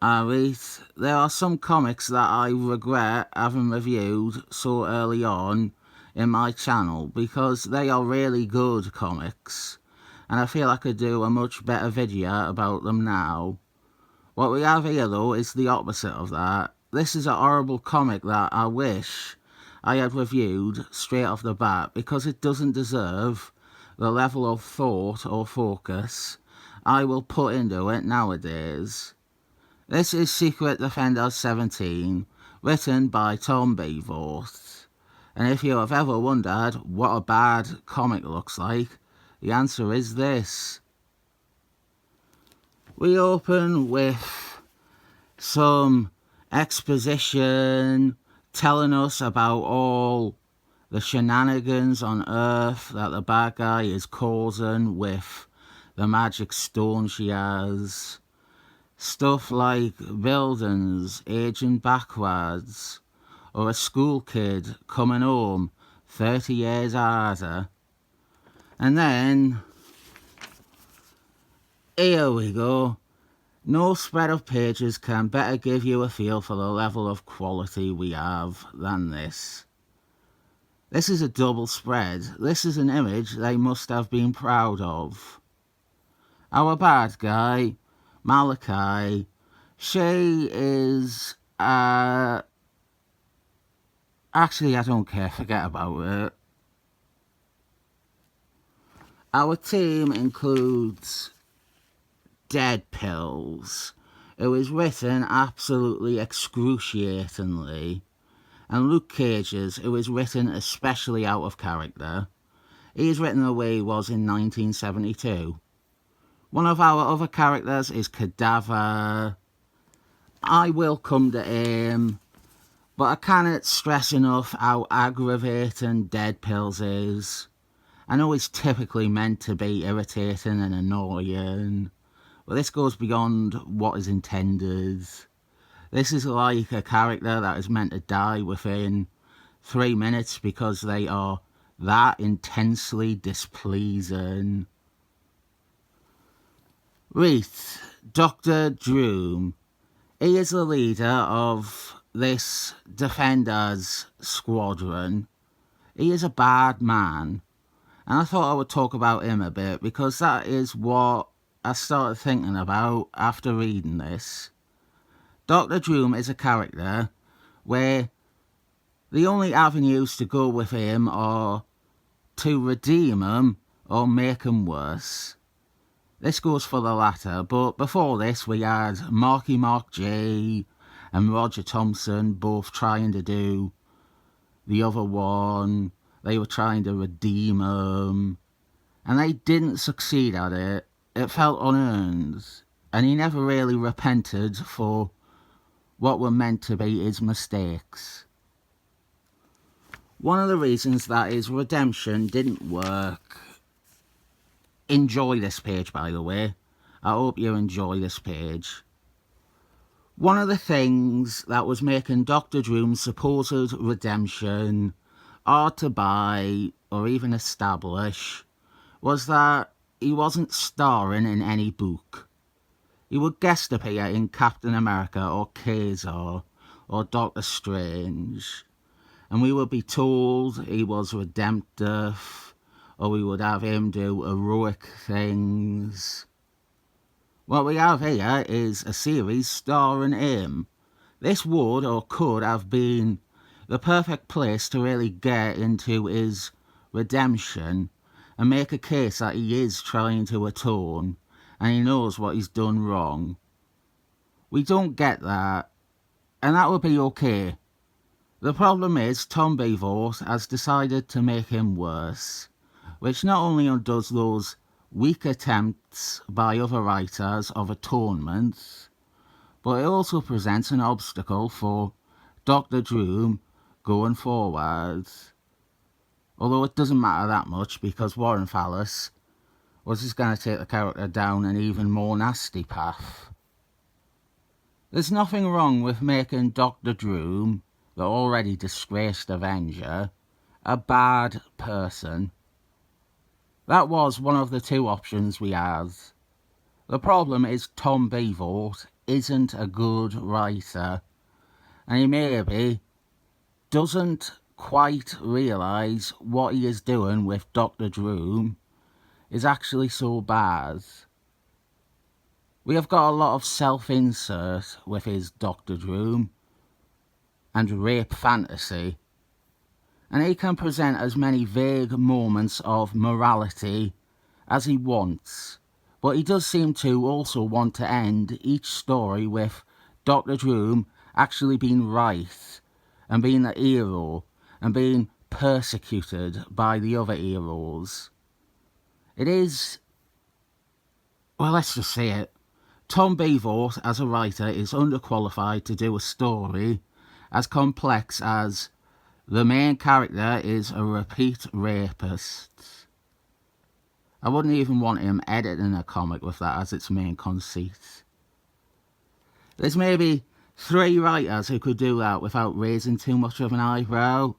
Alright, there are some comics that I regret having reviewed so early on in my channel because they are really good comics and I feel I could do a much better video about them now. What we have here though is the opposite of that. This is a horrible comic that I wish I had reviewed straight off the bat because it doesn't deserve the level of thought or focus I will put into it nowadays. This is Secret Defenders 17, written by Tom Brevoort. And if you have ever wondered what a bad comic looks like, the answer is this. We open with some exposition telling us about all the shenanigans on Earth that the bad guy is causing with the magic stone she has. Stuff like buildings aging backwards, or a school kid coming home 30 years harder. And then, here we go. No spread of pages can better give you a feel for the level of quality we have than this. This is a double spread. This is an image they must have been proud of. Our bad guy, Malachi, she is, actually I don't care, forget about it. Our team includes Dead Pills, who is written absolutely excruciatingly, and Luke Cage's, who is written especially out of character. He is written the way he was in 1972. One of our other characters is Cadaver. I will come to him, but I cannot stress enough how aggravating Dead Pills is. I know he's typically meant to be irritating and annoying, but this goes beyond what is intended. This is like a character that is meant to die within 3 minutes because they are that intensely displeasing. Reith, Dr. Druid. He is the leader of this Defenders squadron. He is a bad man. And I thought I would talk about him a bit because that is what I started thinking about after reading this. Dr. Druid is a character where the only avenues to go with him are to redeem him or make him worse. This goes for the latter, but before this we had Marky Mark J and Roger Thompson both trying to do the other one. They were trying to redeem him, and they didn't succeed at it. It felt unearned, and he never really repented for what were meant to be his mistakes. One of the reasons that his redemption didn't work. Enjoy this page, by the way. I hope you enjoy this page. One of the things that was making Dr. Druid's supposed redemption hard to buy or even establish was that he wasn't starring in any book. He would guest appear in Captain America or Kazar or Doctor Strange, and we would be told he was redemptive, or we would have him do heroic things. What we have here is a series starring him. This would or could have been the perfect place to really get into his redemption and make a case that he is trying to atone and he knows what he's done wrong. We don't get that, and that would be okay. The problem is Tom Brevoort has decided to make him worse, which not only undoes those weak attempts by other writers of atonement, but it also presents an obstacle for Dr. Druid going forward. Although it doesn't matter that much because Warren Fallis was just going to take the character down an even more nasty path. There's nothing wrong with making Dr. Druid, the already disgraced Avenger, a bad person. That was one of the two options we had. The problem is Tom Brevoort isn't a good writer, and he maybe doesn't quite realise what he is doing with Dr. Droom is actually so bad. We have got a lot of self-insert with his Dr. Droom and rape fantasy, and he can present as many vague moments of morality as he wants, but he does seem to also want to end each story with Dr. Droom actually being right and being the hero and being persecuted by the other heroes. It is, well, let's just say it, Tom Brevoort as a writer is underqualified to do a story as complex as the main character is a repeat rapist. I wouldn't even want him editing a comic with that as its main conceit. There's maybe 3 writers who could do that without raising too much of an eyebrow.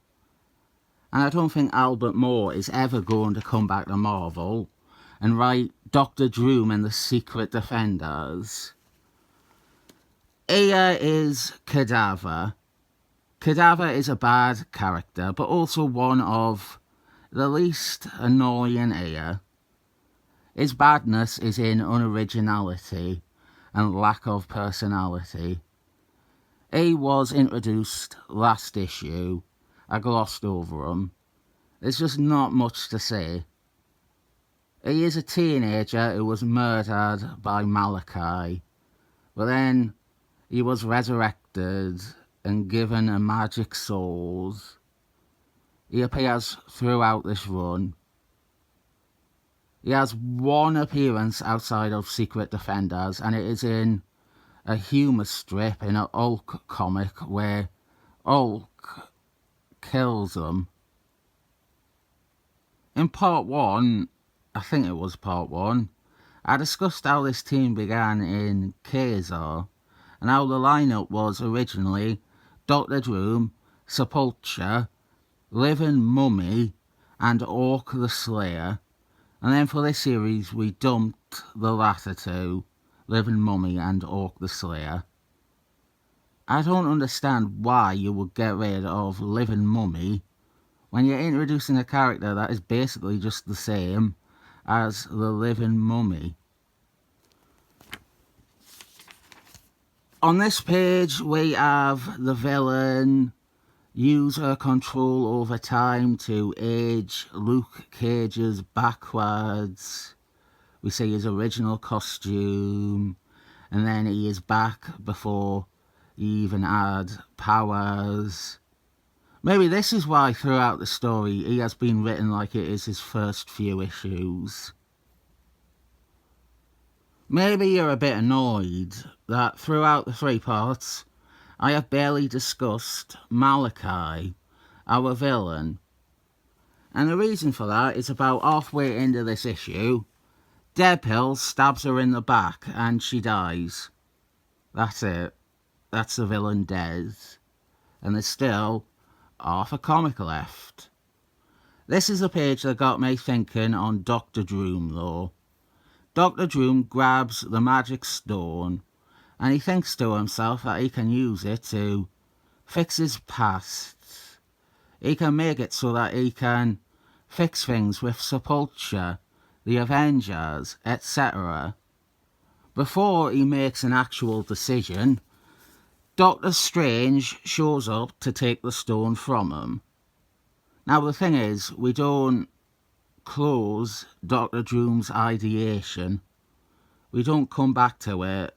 And I don't think Albert Moore is ever going to come back to Marvel and write Dr. Droom and the Secret Defenders. Here is Cadaver. Cadaver is a bad character, but also one of the least annoying here. His badness is in unoriginality and lack of personality. He was introduced last issue. I glossed over him. There's just not much to say. He is a teenager who was murdered by Malachi, but then he was resurrected and given a magic sword. He appears throughout this run. He has one appearance outside of Secret Defenders, and it is in a humour strip in a Hulk comic where Hulk kills him. In part 1, I think it was part 1, I discussed how this team began in Kazar, and how the lineup was originally Dr. Droom, Sepultura, Living Mummy, and Orc the Slayer, and then for this series we dumped the latter 2, Living Mummy and Orc the Slayer. I don't understand why you would get rid of Living Mummy when you're introducing a character that is basically just the same as the Living Mummy. On this page we have the villain use her control over time to age Luke Cage's backwards. We see his original costume, and then he is back before he even had powers. Maybe this is why throughout the story he has been written like it is his first few issues. Maybe you're a bit annoyed that throughout the 3 parts I have barely discussed Malachi, our villain. And the reason for that is about halfway into this issue, Deadpool stabs her in the back and she dies. That's it. That's the villain dead. And there's still half a comic left. This is the page that got me thinking on Dr. Droom though. Dr. Droom grabs the magic stone and he thinks to himself that he can use it to fix his past. He can make it so that he can fix things with Sepultura, the Avengers, etc. Before he makes an actual decision, Doctor Strange shows up to take the stone from him. Now the thing is, we don't close Dr. Droom's ideation. We don't come back to it.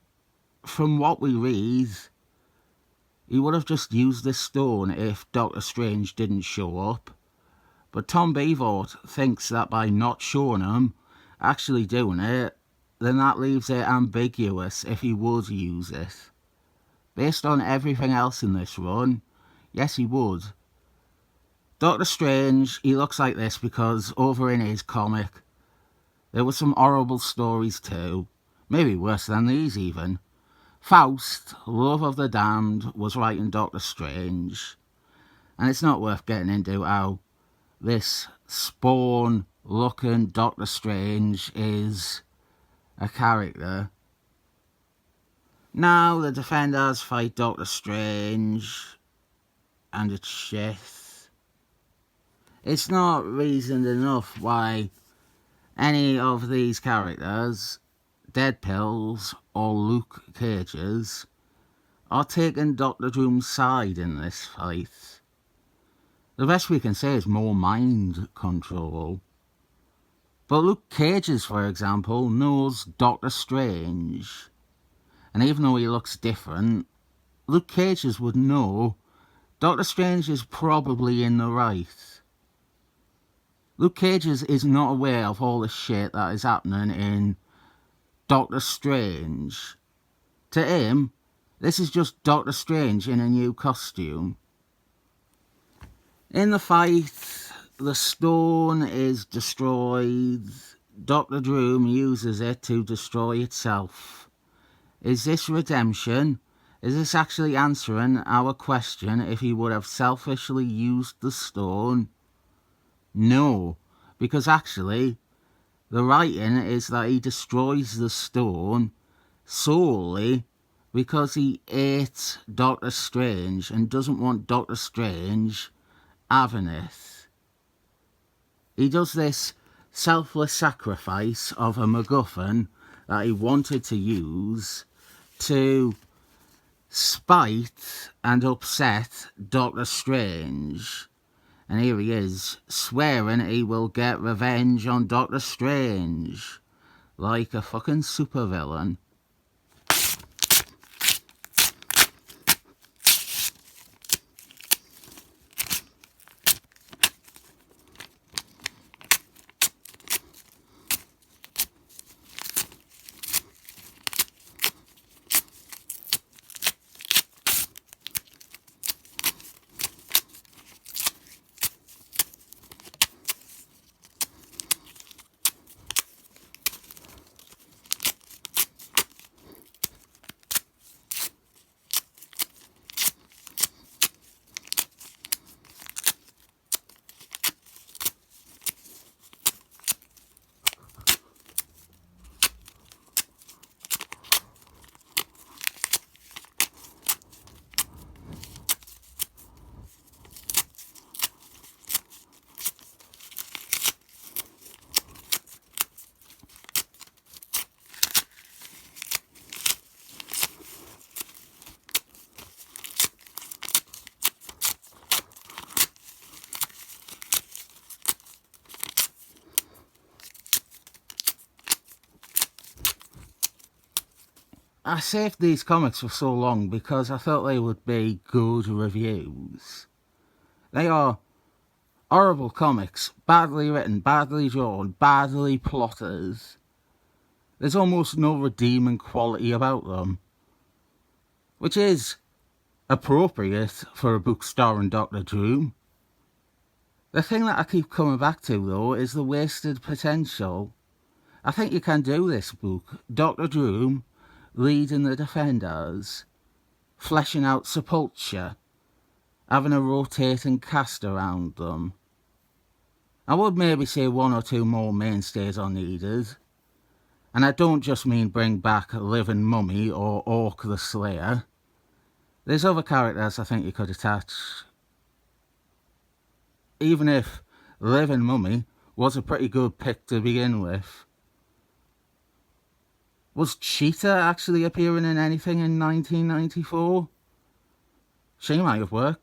From what we read, he would have just used this stone if Doctor Strange didn't show up. But Tom Brevoort thinks that by not showing him, actually doing it, then that leaves it ambiguous if he would use it. Based on everything else in this run, yes he would. Doctor Strange, he looks like this because over in his comic, there were some horrible stories too. Maybe worse than these even. Faust, Love of the Damned, was writing Doctor Strange. And it's not worth getting into how this Spawn-looking Doctor Strange is a character. Now the Defenders fight Doctor Strange, and it's shit. It's not reasoned enough why any of these characters, Dead Pills or Luke Cage's, are taking Doctor Doom's side in this fight. The best we can say is more mind control. But Luke Cage's, for example, knows Doctor Strange. And even though he looks different, Luke Cage's would know Doctor Strange is probably in the right. Luke Cage's is not aware of all the shit that is happening in Doctor Strange. To him, this is just Doctor Strange in a new costume. In the fight, the stone is destroyed. Doctor Doom uses it to destroy itself. Is this redemption? Is this actually answering our question if he would have selfishly used the stone? No, because actually, the writing is that he destroys the stone solely because he ate Doctor Strange and doesn't want Doctor Strange having it. He does this selfless sacrifice of a MacGuffin that he wanted to use to spite and upset Doctor Strange. And here he is, swearing he will get revenge on Doctor Strange. Like a fucking supervillain. I saved these comics for so long because I thought they would be good reviews. They are horrible comics, badly written, badly drawn, badly plotted. There's almost no redeeming quality about them, which is appropriate for a book starring Doctor Doom. The thing that I keep coming back to, though, is the wasted potential. I think you can do this book. Doctor Doom leading the Defenders, fleshing out Sepulture, having a rotating cast around them. I would maybe say one or two more mainstays are needed. And I don't just mean bring back Living Mummy or Orc the Slayer. There's other characters I think you could attach. Even if Living Mummy was a pretty good pick to begin with. Was Cheetah actually appearing in anything in 1994? She might have worked.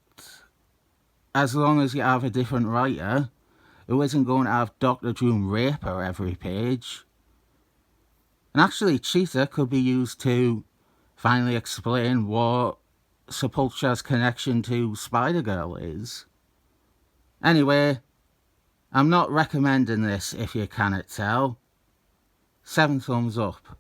As long as you have a different writer who isn't going to have Doctor Doom rape her every page. And actually, Cheetah could be used to finally explain what Sepulture's connection to Spider-Girl is. Anyway, I'm not recommending this if you cannot tell. 7 thumbs up.